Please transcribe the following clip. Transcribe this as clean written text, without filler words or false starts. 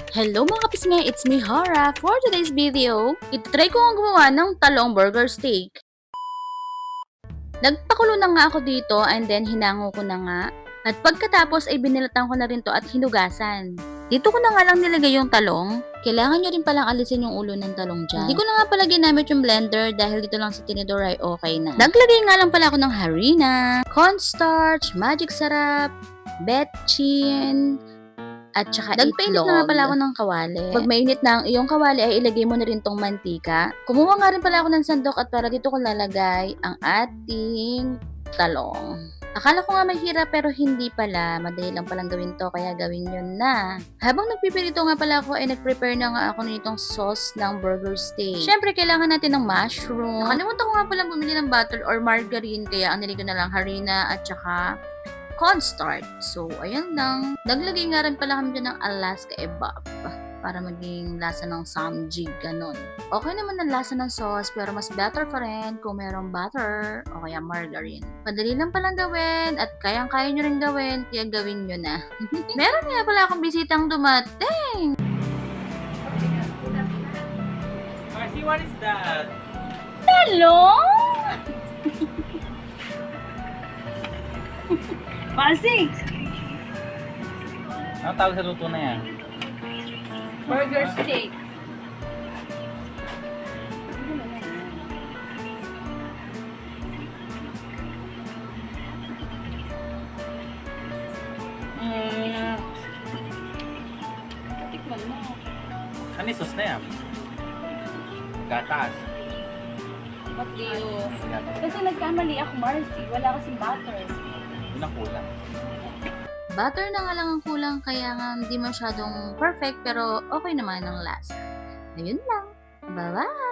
Hello mga kapisngay, it's me Hara. For today's video, itry ko ang gumawa ng talong burger steak. Nagpakulo na nga ako dito and then hinango ko na nga. At pagkatapos ay binilatan ko na rin to at hinugasan. Dito ko na nga lang nilagay yung talong. Kailangan nyo rin palang alisin yung ulo ng talong dyan. Hindi ko na nga pala ginamit yung blender dahil dito lang sa tinidor ay okay na. Naglagay nga lang pala ako ng harina, cornstarch, magic sarap, betchin, at saka nagpainit na nga pala ako ng kawali. Pag mainit na ang iyong kawali ay ilagay mo na rin tong mantika. Kumuha nga rin pala ako ng sandok at para dito ko lalagay ang ating talong. Akala ko nga mahirap pero hindi pala. Madali lang palang gawin to kaya gawin nyo na. Habang nagpipirito nga pala ako ay nag-prepare na nga ako nitong sauce ng burger steak. Syempre kailangan natin ng mushroom. Nakalimutan ko nga palang bumili ng butter or margarine kaya ang nilagay ko na lang harina at saka cornstarch. So, ayan lang. Naglagay nga rin pala kami dyan ng Alaska Evap para maging lasa ng samjig, ganon. Okay naman ang lasa ng sauce, pero mas better pa rin kung merong butter o kaya margarine. Madali lang palang gawin at kayang-kaya nyo rin gawin, kaya gawin nyo na. Meron nga pala akong bisitang dumating. Marcy, what is that? Hello? Marcy! Ano tawag sa luto na yan? Burger steak. Tikman mo. Ano yung sauce na yan? Gatas. Ba't di yun? Gatas. Kasi nagkamali ako, Marcy. Wala kasing butter. Yun ang kulang. Butter na nga lang ang kulang kaya nga hindi masyadong perfect pero okay naman ang lasa. Ayun lang. Bye-bye!